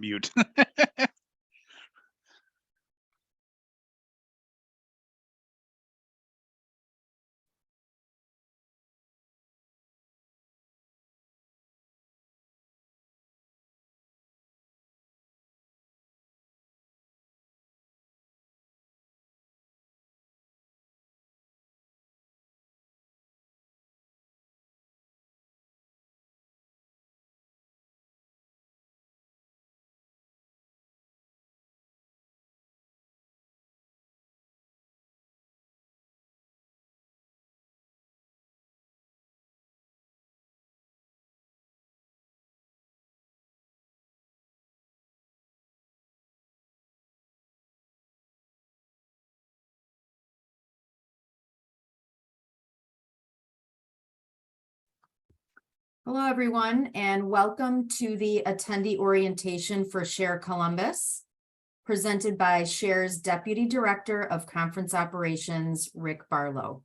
mute. Hello, everyone, and welcome to the attendee orientation for Share Columbus, presented by Share's Deputy Director of Conference Operations, Rick Barlow.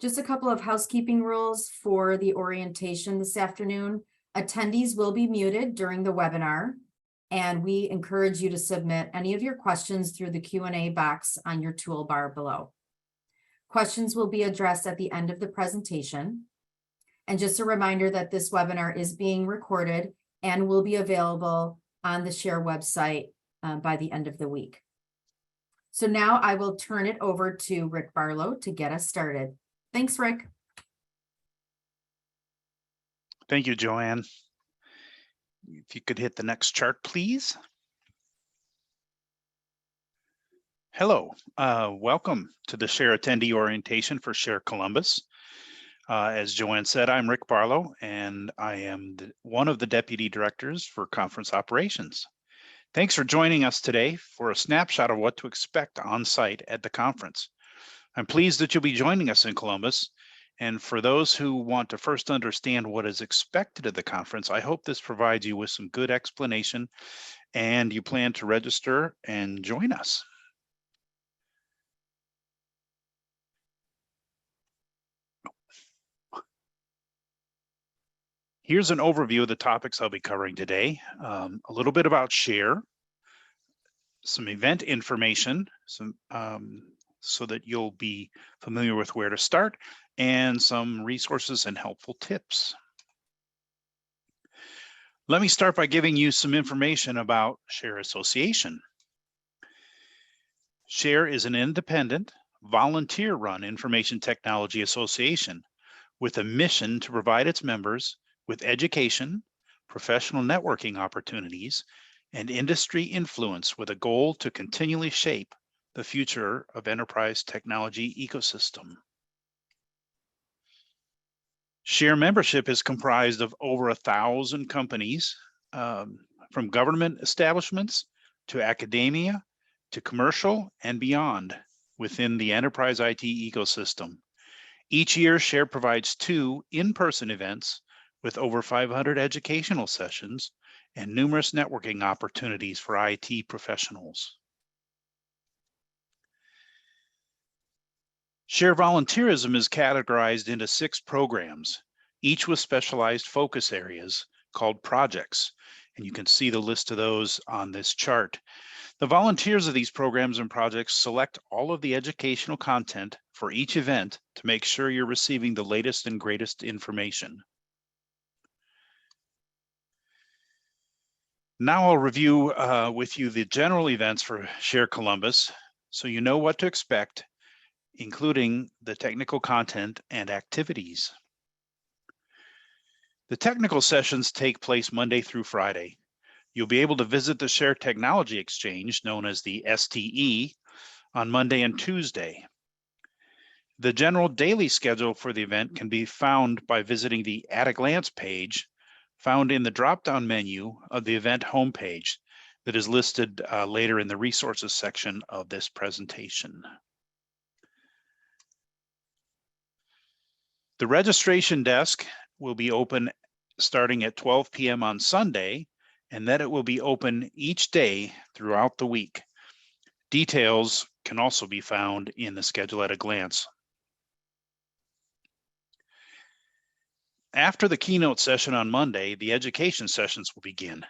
Just a couple of housekeeping rules for the orientation this afternoon. Attendees will be muted during the webinar, and we encourage you to submit any of your questions through the Q&A box on your toolbar below. Questions will be addressed at the end of the presentation. And just a reminder that this webinar is being recorded and will be available on the Share website by the end of the week. So now I will turn it over to Rick Barlow to get us started. Thanks, Rick. Thank you, Joanne. If you could hit the next chart, please. Hello, welcome to the Share Attendee Orientation for Share Columbus. As Joanne said, I'm Rick Barlow, and I am one of the Deputy Directors for Conference Operations. Thanks for joining us today for a snapshot of what to expect on site at the conference. I'm pleased that you'll be joining us in Columbus, and for those who want to first understand what is expected at the conference, I hope this provides you with some good explanation and you plan to register and join us. Here's an overview of the topics I'll be covering today. A little bit about Share, some event information, so that you'll be familiar with where to start, and some resources and helpful tips. Let me start by giving you some information about Share Association. Share is an independent, volunteer-run information technology association with a mission to provide its members with education, professional networking opportunities, and industry influence with a goal to continually shape the future of enterprise technology ecosystem. Share membership is comprised of over 1,000 companies, from government establishments to academia to commercial and beyond within the enterprise IT ecosystem. Each year, Share provides 2 in-person events with over 500 educational sessions and numerous networking opportunities for IT professionals. Share volunteerism is categorized into 6 programs, each with specialized focus areas called projects, and you can see the list of those on this chart. The volunteers of these programs and projects select all of the educational content for each event to make sure you're receiving the latest and greatest information. Now I'll review with you the general events for Share Columbus so you know what to expect, including the technical content and activities. The technical sessions take place Monday through Friday. You'll be able to visit the Share Technology Exchange, known as the STE, on Monday and Tuesday. The general daily schedule for the event can be found by visiting the At a Glance page found in the drop-down menu of the event homepage that is listed later in the resources section of this presentation. The registration desk will be open starting at 12 p.m. on Sunday, and then it will be open each day throughout the week. Details can also be found in the schedule at a glance. After the keynote session on Monday, the education sessions will begin.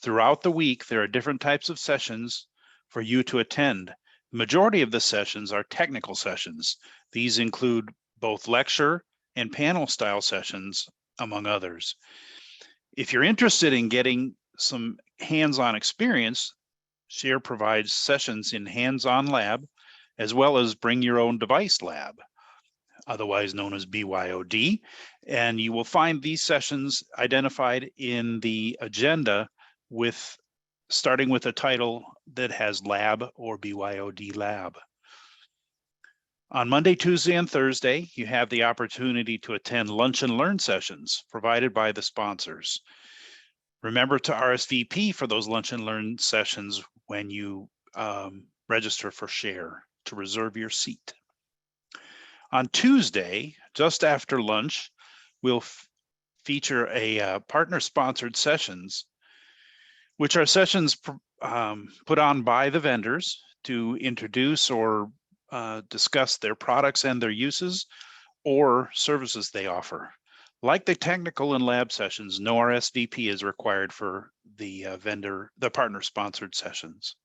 Throughout the week, there are different types of sessions for you to attend. The majority of the sessions are technical sessions. These include both lecture and panel style sessions, among others. If you're interested in getting some hands-on experience, SHARE provides sessions in hands-on lab, as well as bring your own device lab, otherwise known as BYOD. And you will find these sessions identified in the agenda starting with a title that has lab or BYOD lab. On Monday, Tuesday, and Thursday, you have the opportunity to attend lunch and learn sessions provided by the sponsors. Remember to RSVP for those lunch and learn sessions when you register for SHARE to reserve your seat. On Tuesday, just after lunch, we'll feature a partner-sponsored sessions, which are sessions put on by the vendors to introduce or discuss their products and their uses or services they offer. Like the technical and lab sessions, no RSVP is required for the partner-sponsored sessions.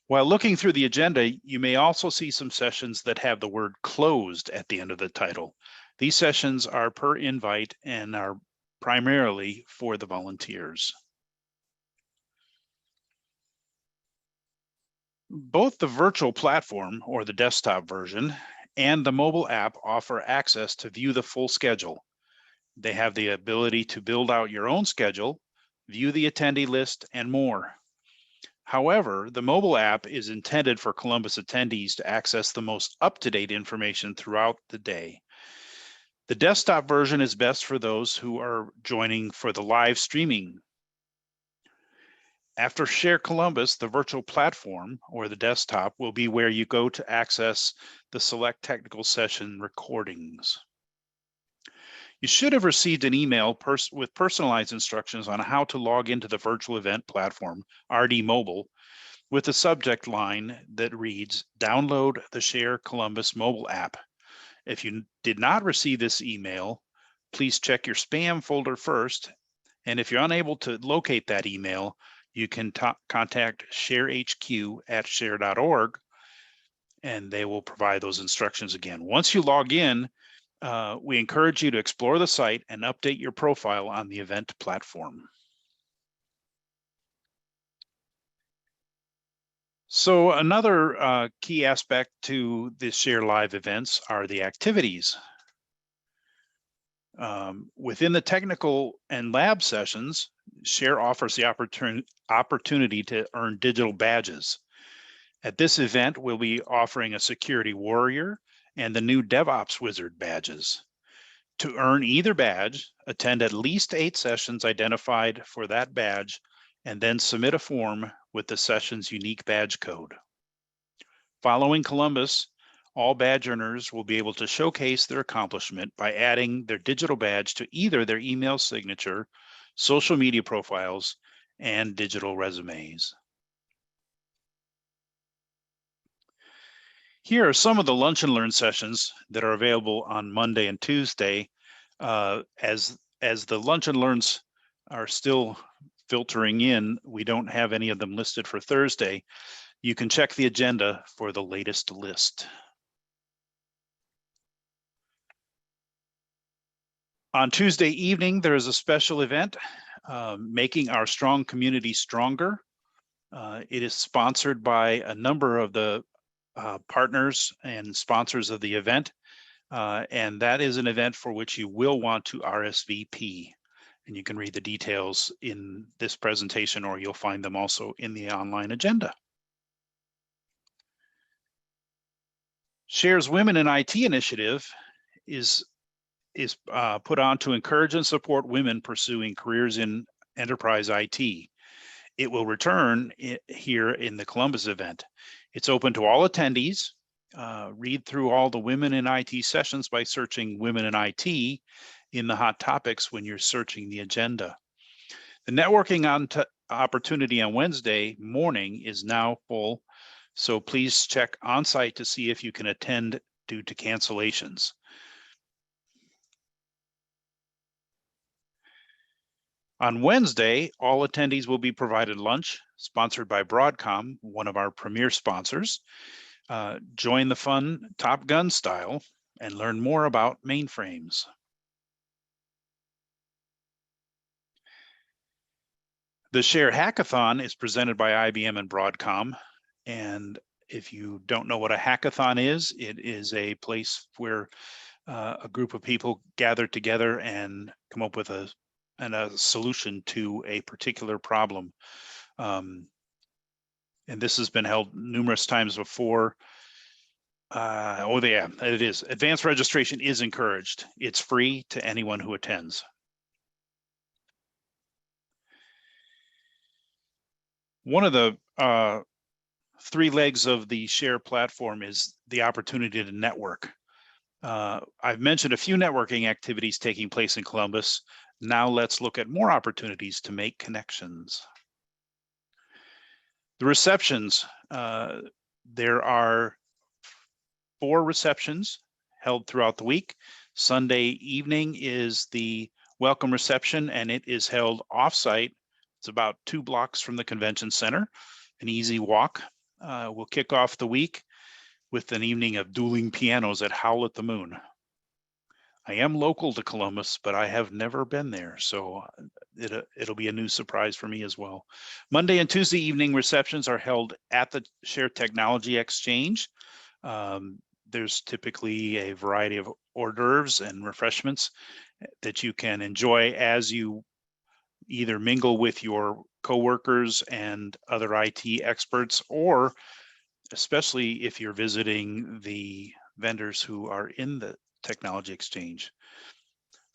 While looking through the agenda, you may also see some sessions that have the word closed at the end of the title. These sessions are per invite and are primarily for the volunteers. Both the virtual platform, or the desktop version, and the mobile app offer access to view the full schedule. They have the ability to build out your own schedule, view the attendee list, and more. However, the mobile app is intended for Columbus attendees to access the most up-to-date information throughout the day. The desktop version is best for those who are joining for the live streaming. After Share Columbus, the virtual platform, or the desktop, will be where you go to access the select technical session recordings. You should have received an email with personalized instructions on how to log into the virtual event platform, RD Mobile, with a subject line that reads, "Download the Share Columbus mobile app." If you did not receive this email, please check your spam folder first. And if you're unable to locate that email, you can contact sharehq@share.org, and they will provide those instructions again. Once you log in, we encourage you to explore the site and update your profile on the event platform. So another key aspect to the SHARE Live events are the activities. Within the technical and lab sessions, SHARE offers the opportunity to earn digital badges. At this event, we'll be offering a Security Warrior and the new DevOps Wizard badges. To earn either badge, attend at least 8 sessions identified for that badge, and then submit a form with the session's unique badge code. Following Columbus, all badge earners will be able to showcase their accomplishment by adding their digital badge to either their email signature, social media profiles, and digital resumes. Here are some of the lunch and learn sessions that are available on Monday and Tuesday. As the lunch and learns are still filtering in, we don't have any of them listed for Thursday. You can check the agenda for the latest list. On Tuesday evening, there is a special event, Making Our Strong Community Stronger. It is sponsored by a number of the partners and sponsors of the event. And that is an event for which you will want to RSVP. And you can read the details in this presentation, or you'll find them also in the online agenda. SHARE's Women in IT initiative is put on to encourage and support women pursuing careers in enterprise IT. It will return here in the Columbus event. It's open to all attendees. Read through all the Women in IT sessions by searching Women in IT in the hot topics when you're searching the agenda. The networking opportunity on Wednesday morning is now full, so please check on site to see if you can attend due to cancellations. On Wednesday, all attendees will be provided lunch, sponsored by Broadcom, one of our premier sponsors. Join the fun Top Gun style and learn more about mainframes. The Share Hackathon is presented by IBM and Broadcom. And if you don't know what a hackathon is, it is a place where a group of people gather together and come up with a solution to a particular problem. And this has been held numerous times before. Oh yeah, it is. Advanced registration is encouraged. It's free to anyone who attends. One of the three legs of the Share platform is the opportunity to network. I've mentioned a few networking activities taking place in Columbus. Now let's look at more opportunities to make connections. The receptions, there are 4 receptions held throughout the week. Sunday evening is the welcome reception, and it is held off-site. It's about 2 blocks from the convention center, an easy walk. We'll kick off the week with an evening of dueling pianos at Howl at the Moon. I am local to Columbus, but I have never been there, so it'll be a new surprise for me as well. Monday and Tuesday evening receptions are held at the Share Technology Exchange. There's typically a variety of hors d'oeuvres and refreshments that you can enjoy as you either mingle with your coworkers and other IT experts, or especially if you're visiting the vendors who are in the Technology Exchange.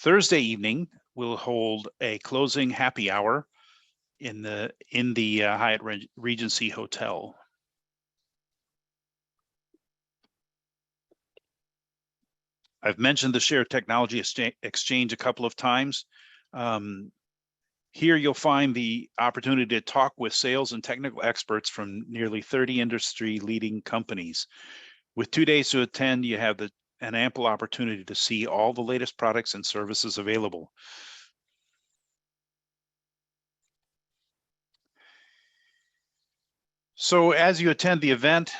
Thursday evening, we'll hold a closing happy hour in the Hyatt Regency Hotel. I've mentioned the Share Technology Exchange a couple of times. Here you'll find the opportunity to talk with sales and technical experts from nearly 30 industry leading companies. With 2 days to attend, you have an ample opportunity to see all the latest products and services available. So as you attend the event,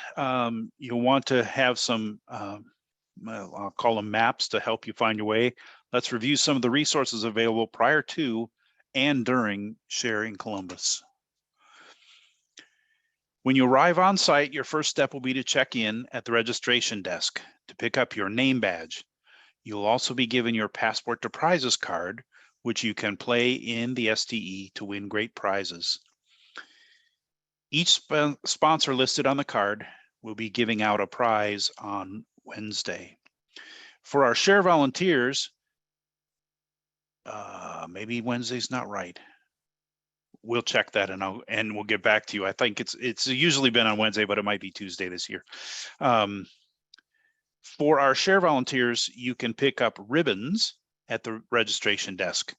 you'll want to have some, I'll call them maps to help you find your way. Let's review some of the resources available prior to and during Share in Columbus. When you arrive on site, your first step will be to check in at the registration desk to pick up your name badge. You'll also be given your Passport to Prizes card, which you can play in the STE to win great prizes. Each sponsor listed on the card will be giving out a prize on Wednesday. For our Share volunteers, maybe Wednesday's not right. We'll check that and we'll get back to you. I think it's usually been on Wednesday, but it might be Tuesday this year. For our Share volunteers, you can pick up ribbons at the registration desk,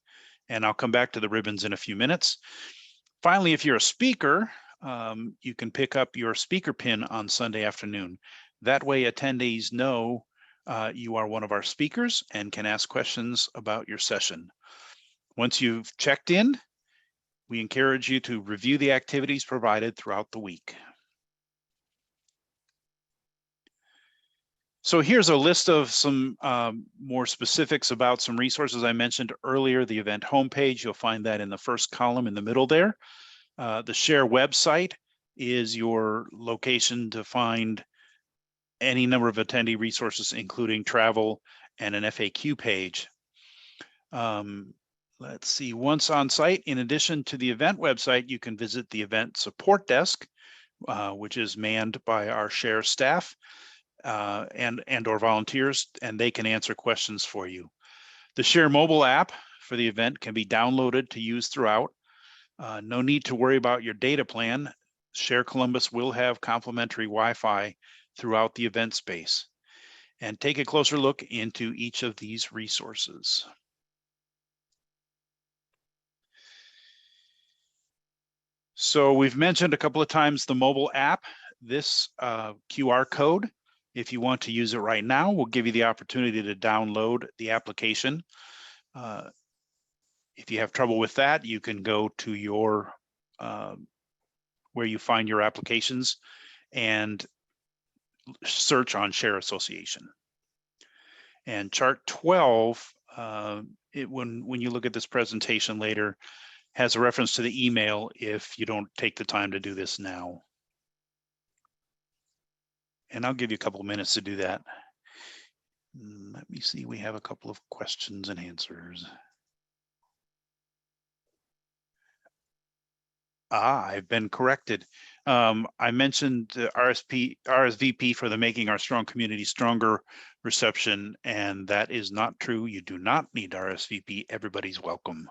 and I'll come back to the ribbons in a few minutes. Finally, if you're a speaker, you can pick up your speaker pin on Sunday afternoon. That way attendees know you are one of our speakers and can ask questions about your session. Once you've checked in, we encourage you to review the activities provided throughout the week. So here's a list of some more specifics about some resources I mentioned earlier. The event homepage, you'll find that in the first column in the middle there. The Share website is your location to find any number of attendee resources, including travel and an FAQ page. Let's see, once on site, in addition to the event website, you can visit the event support desk, which is manned by our Share staff and or volunteers, and they can answer questions for you. The Share mobile app for the event can be downloaded to use throughout. No need to worry about your data plan. Share Columbus will have complimentary Wi-Fi throughout the event space. And take a closer look into each of these resources. So we've mentioned a couple of times the mobile app. This QR code, if you want to use it right now, will give you the opportunity to download the application. If you have trouble with that, you can go to your where you find your applications and search on Share Association. And chart 12, when you look at this presentation later, has a reference to the email if you don't take the time to do this now. And I'll give you a couple of minutes to do that. Let me see, we have a couple of questions and answers. I've been corrected. I mentioned the RSVP for the Making Our Strong Community Stronger reception, and that is not true. You do not need RSVP. Everybody's welcome.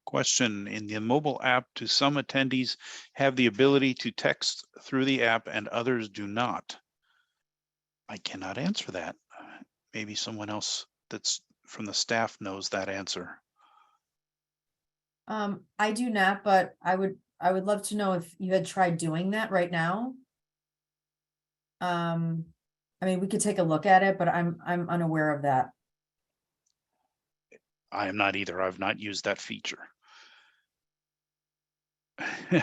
Question. In the mobile app, do some attendees have the ability to text through the app and others do not? I cannot answer that. Maybe someone else that's from the staff knows that answer. I do not, but I would love to know if you had tried doing that right now. I mean, we could take a look at it, but I'm unaware of that. I am not either. I've not used that feature.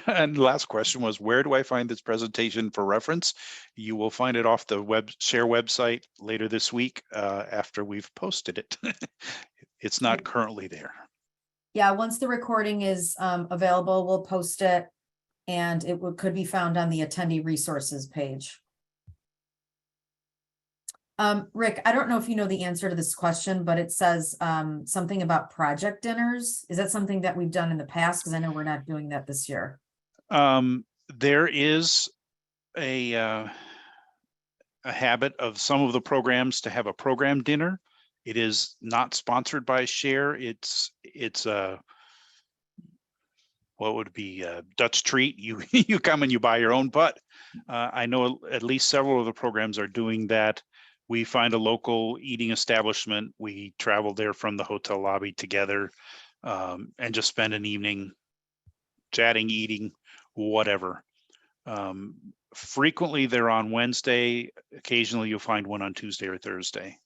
And the last question was, where do I find this presentation for reference? You will find it off the Share website later this week after we've posted it. It's not currently there. Yeah, once the recording is available, we'll post it, and it could be found on the attendee resources page. Rick, I don't know if you know the answer to this question, but it says something about project dinners. Is that something that we've done in the past? Because I know we're not doing that this year. There is a habit of some of the programs to have a program dinner. It is not sponsored by Share. It's what would be a Dutch treat. You come and you buy your own, but I know at least several of the programs are doing that. We find a local eating establishment. We travel there from the hotel lobby together and just spend an evening chatting, eating, whatever. Frequently they're on Wednesday. Occasionally you'll find one on Tuesday or Thursday.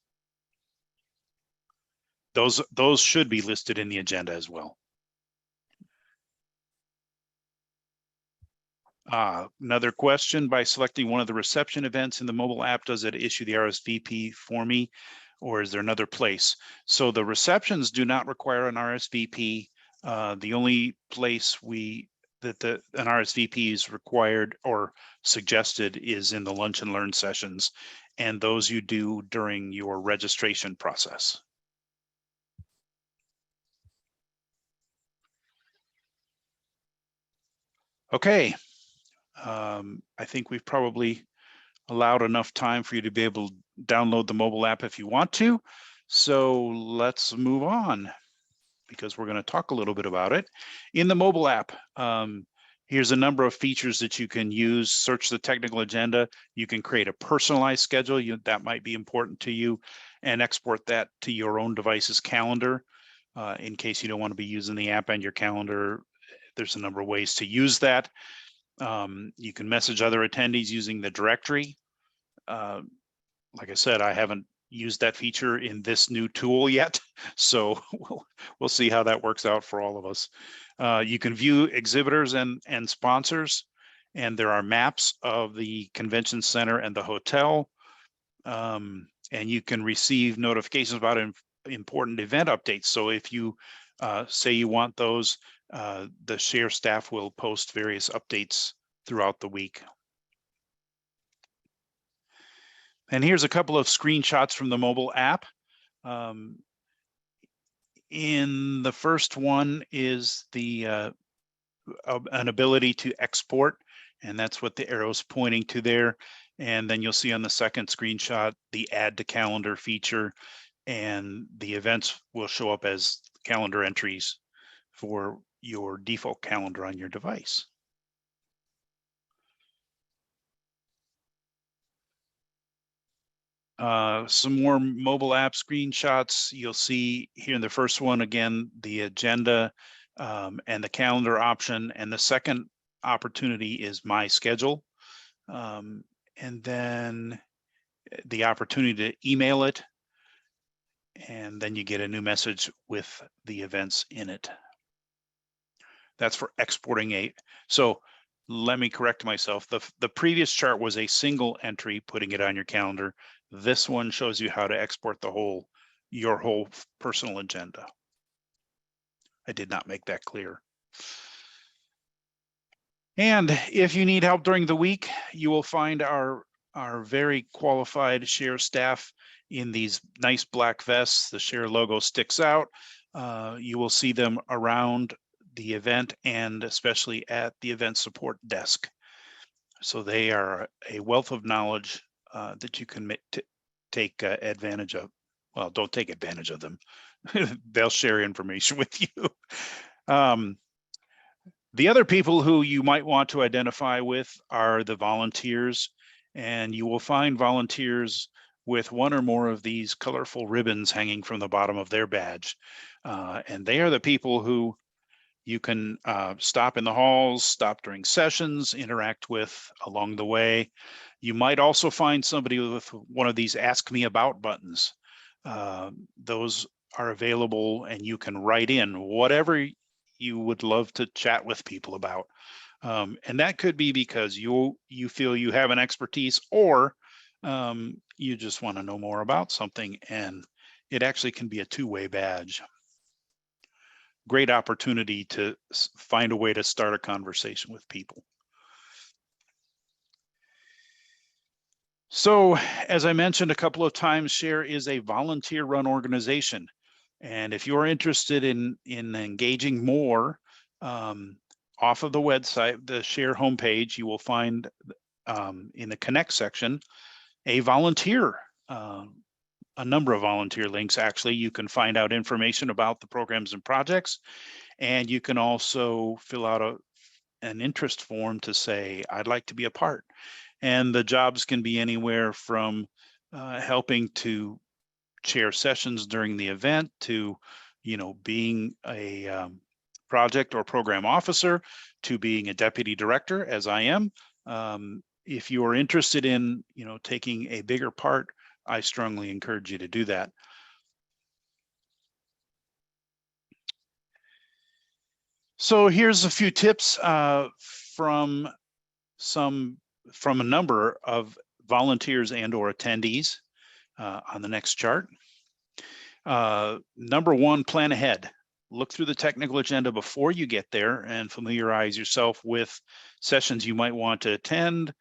Those should be listed in the agenda as well. Another question, by selecting one of the reception events in the mobile app, does it issue the RSVP for me, or is there another place? So the receptions do not require an RSVP. The only place an RSVP is required or suggested is in the lunch and learn sessions, and those you do during your registration process. Okay. I think we've probably allowed enough time for you to be able to download the mobile app if you want to. So let's move on, because we're going to talk a little bit about it. In the mobile app, here's a number of features that you can use. Search the technical agenda. You can create a personalized schedule that might be important to you, and export that to your own device's calendar. In case you don't want to be using the app and your calendar, there's a number of ways to use that. You can message other attendees using the directory. Like I said, I haven't used that feature in this new tool yet, so we'll see how that works out for all of us. You can view exhibitors and sponsors, and there are maps of the convention center and the hotel, and you can receive notifications about important event updates. So if you say you want those, the Share staff will post various updates throughout the week. And here's a couple of screenshots from the mobile app. In the first one is an ability to export, and that's what the arrow's pointing to there. And then you'll see on the second screenshot the add to calendar feature, and the events will show up as calendar entries for your default calendar on your device. Some more mobile app screenshots. You'll see here in the first one, again, the agenda and the calendar option. And the second opportunity is my schedule. And then the opportunity to email it. And then you get a new message with the events in it. That's for exporting so let me correct myself. The previous chart was a single entry, putting it on your calendar. This one shows you how to export your whole personal agenda. I did not make that clear. And if you need help during the week, you will find our very qualified Share staff in these nice black vests. The Share logo sticks out. You will see them around the event and especially at the event support desk. So they are a wealth of knowledge that you can take advantage of. Well, don't take advantage of them. They'll share information with you. The other people who you might want to identify with are the volunteers, and you will find volunteers with one or more of these colorful ribbons hanging from the bottom of their badge. And they are the people who you can stop in the halls, stop during sessions, interact with along the way. You might also find somebody with one of these Ask Me About buttons. Those are available and you can write in whatever you would love to chat with people about. And that could be because you feel you have an expertise, or you just want to know more about something, and it actually can be a two-way badge. Great opportunity to find a way to start a conversation with people. So, as I mentioned a couple of times, Share is a volunteer-run organization. And if you're interested in engaging more, off of the website, the Share homepage, you will find in the Connect section a number of volunteer links. Actually, you can find out information about the programs and projects, and you can also fill out an interest form to say, I'd like to be a part. And the jobs can be anywhere from helping to chair sessions during the event to, being a project or program officer, to being a deputy director, as I am. If you are interested in, taking a bigger part, I strongly encourage you to do that. So here's a few tips from a number of volunteers and or attendees on the next chart. Number one, plan ahead. Look through the technical agenda before you get there and familiarize yourself with sessions you might want to attend.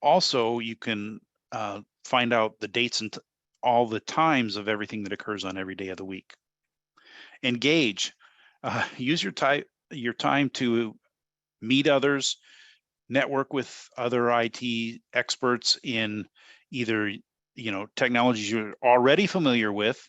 Also, you can find out the dates and all the times of everything that occurs on every day of the week. Engage. Use your time to meet others, network with other IT experts in either technologies you're already familiar with,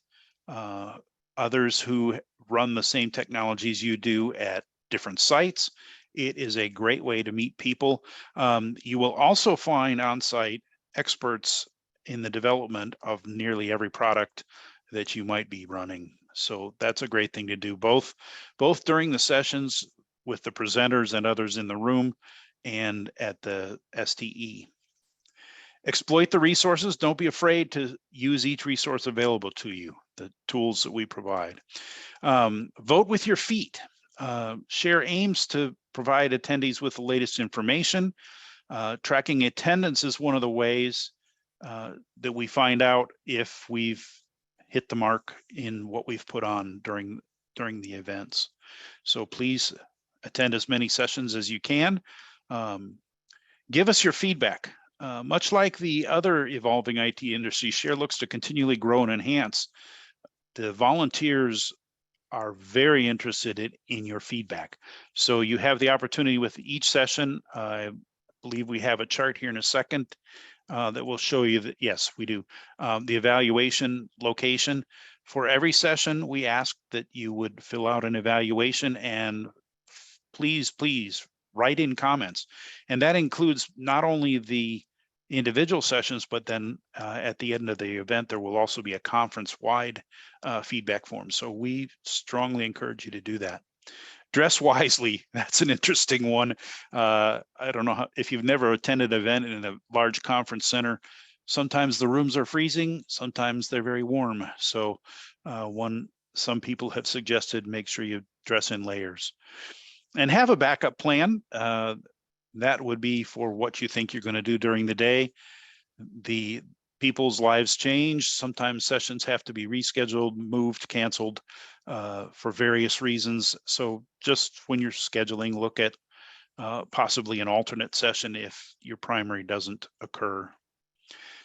others who run the same technologies you do at different sites. It is a great way to meet people. You will also find on-site experts in the development of nearly every product that you might be running. So that's a great thing to do, both during the sessions with the presenters and others in the room and at the STE. Exploit the resources. Don't be afraid to use each resource available to you, the tools that we provide. Vote with your feet. Share aims to provide attendees with the latest information. Tracking attendance is one of the ways that we find out if we've hit the mark in what we've put on during the events. So please attend as many sessions as you can. Give us your feedback. Much like the other evolving IT industry, Share looks to continually grow and enhance. The volunteers are very interested in your feedback. So you have the opportunity with each session. I believe we have a chart here in a second that will show you that, yes, we do. The evaluation location. For every session, we ask that you would fill out an evaluation, and please write in comments. And that includes not only the individual sessions, but then at the end of the event, there will also be a conference-wide feedback form. So we strongly encourage you to do that. Dress wisely. That's an interesting one. I don't know if you've never attended an event in a large conference center. Sometimes the rooms are freezing, sometimes they're very warm. So some people have suggested make sure you dress in layers and have a backup plan. That would be for what you think you're going to do during the day. The people's lives change. Sometimes sessions have to be rescheduled, moved, canceled for various reasons. So just when you're scheduling, look at possibly an alternate session if your primary doesn't occur.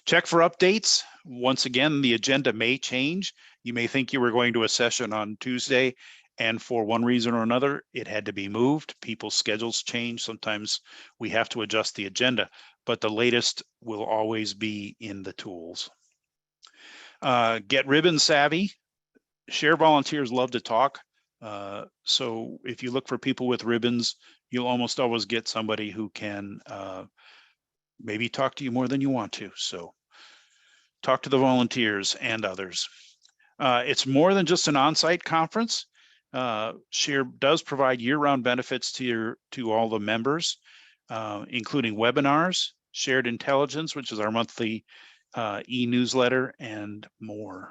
Check for updates. Once again, the agenda may change. You may think you were going to a session on Tuesday, and for one reason or another, it had to be moved. People's schedules change. Sometimes we have to adjust the agenda, but the latest will always be in the tools. Get ribbon savvy. Share volunteers love to talk. So if you look for people with ribbons, you'll almost always get somebody who can maybe talk to you more than you want to. So talk to the volunteers and others. It's more than just an on-site conference. Share does provide year-round benefits to all the members, including webinars, shared intelligence, which is our monthly e-newsletter, and more.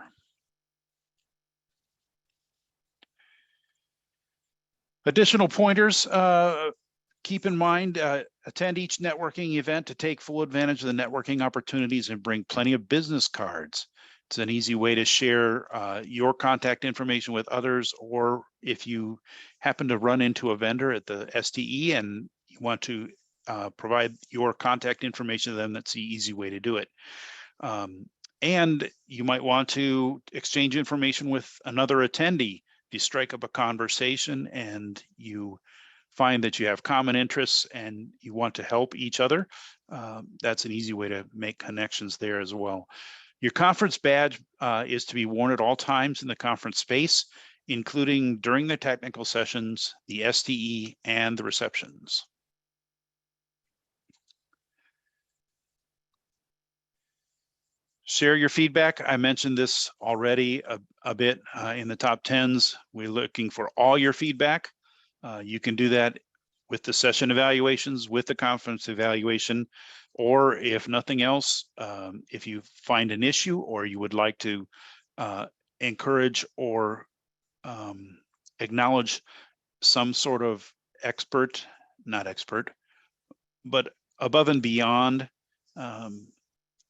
Additional pointers, keep in mind, attend each networking event to take full advantage of the networking opportunities and bring plenty of business cards. It's an easy way to share your contact information with others, or if you happen to run into a vendor at the STE and you want to provide your contact information to them, that's the easy way to do it. And you might want to exchange information with another attendee. If you strike up a conversation and you find that you have common interests and you want to help each other, that's an easy way to make connections there as well. Your conference badge is to be worn at all times in the conference space, including during the technical sessions, the STE, and the receptions. Share your feedback. I mentioned this already a bit in the top 10s. We're looking for all your feedback. You can do that with the session evaluations, with the conference evaluation, or if nothing else, if you find an issue or you would like to encourage or acknowledge some sort of not expert, but above and beyond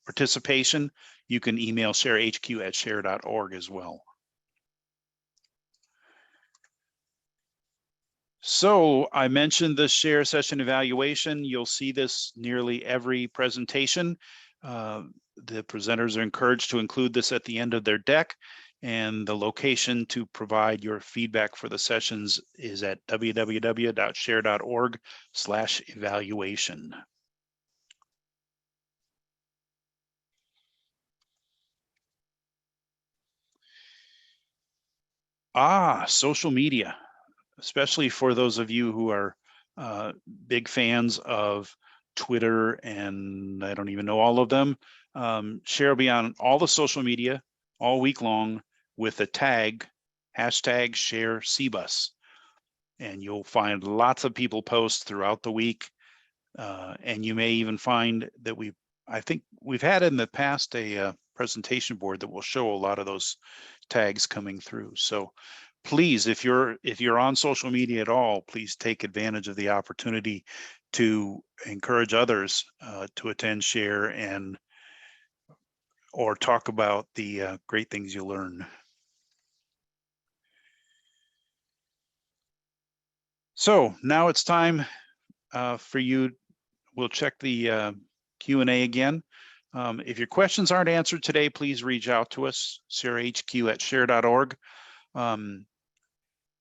participation, you can email sharehq@share.org as well. So I mentioned the share session evaluation. You'll see this nearly every presentation. The presenters are encouraged to include this at the end of their deck, and the location to provide your feedback for the sessions is at www.share.org/evaluation. Social media, especially for those of you who are big fans of Twitter, and I don't even know all of them. Share will be on all the social media all week long with the tag #ShareCBus. And you'll find lots of people post throughout the week. And you may even find that I think we've had in the past a presentation board that will show a lot of those tags coming through. So please, if you're on social media at all, please take advantage of the opportunity to encourage others to attend, share, or talk about the great things you learn. So now it's time for you. We'll check the Q&A again. If your questions aren't answered today, please reach out to us, sarahhq@share.org.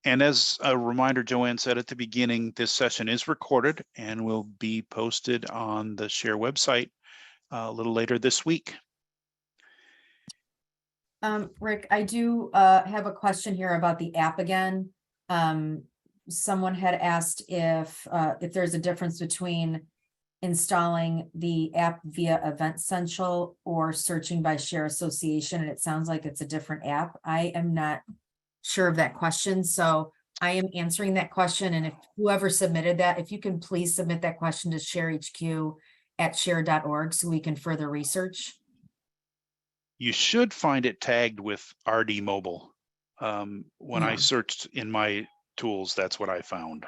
And as a reminder, Joanne said at the beginning, this session is recorded and will be posted on the Share website a little later this week. Rick, I do have a question here about the app again. Someone had asked if there's a difference between installing the app via Event Central or searching by Share Association, and it sounds like it's a different app. I am not sure of that question, so I am answering that question. And if whoever submitted that, if you can please submit that question to sharehq@share.org so we can further research. You should find it tagged with RD Mobile. When I Yeah. searched in my tools, that's what I found.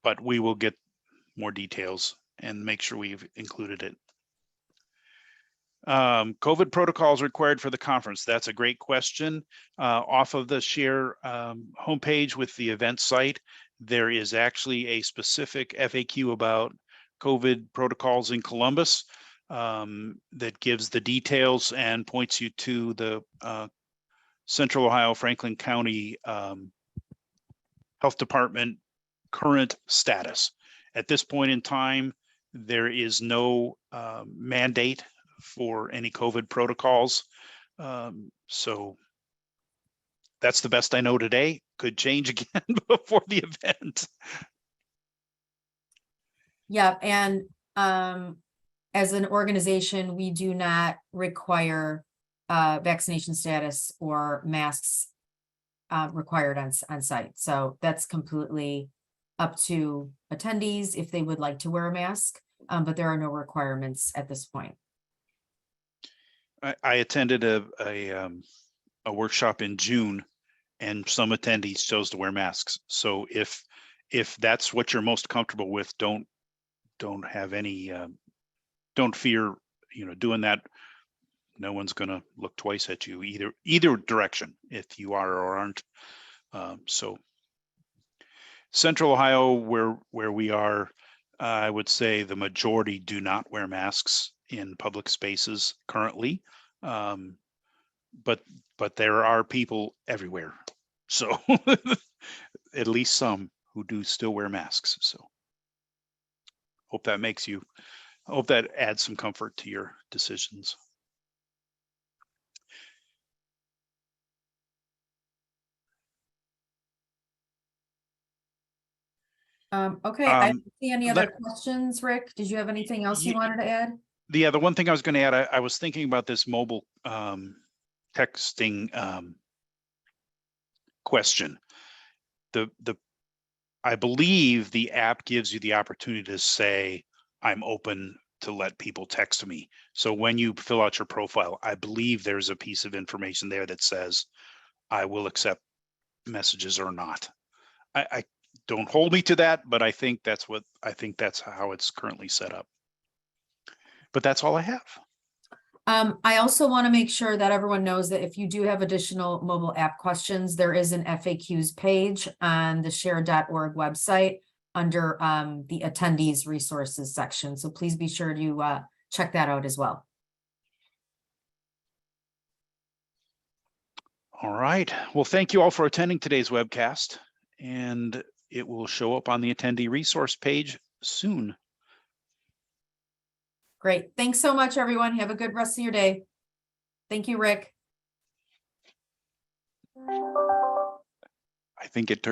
But we will get more details and make sure we've included it. COVID protocols required for the conference. That's a great question. Off of the Share homepage with the event site, there is actually a specific FAQ about COVID protocols in Columbus that gives the details and points you to the Central Ohio Franklin County Health Department current status. At this point in time, there is no mandate for any COVID protocols. So that's the best I know today. Could change again before the event. Yeah, and as an organization, we do not require vaccination status or masks required on site. So that's completely up to attendees if they would like to wear a mask, but there are no requirements at this point. I attended a workshop in June, and some attendees chose to wear masks. So if that's what you're most comfortable with, don't have any don't fear, doing that. No one's going to look twice at you either direction if you are or aren't. So Central Ohio, where we are, I would say the majority do not wear masks in public spaces currently. But there are people everywhere. So at least some who do still wear masks. So hope that adds some comfort to your decisions. Okay, I don't see any other questions, Rick. Did you have anything else you wanted to add? The one thing I was going to add, I was thinking about this mobile texting question. I believe the app gives you the opportunity to say, I'm open to let people text me. So when you fill out your profile, I believe there's a piece of information there that says, I will accept messages or not. I don't hold me to that, but I think that's how it's currently set up. But that's all I have. I also want to make sure that everyone knows that if you do have additional mobile app questions, there is an FAQs page on the share.org website under the attendees resources section. So please be sure to check that out as well. All right. Well, thank you all for attending today's webcast, and it will show up on the attendee resource page soon. Great. Thanks so much, everyone. Have a good rest of your day. Thank you, Rick. I think it turned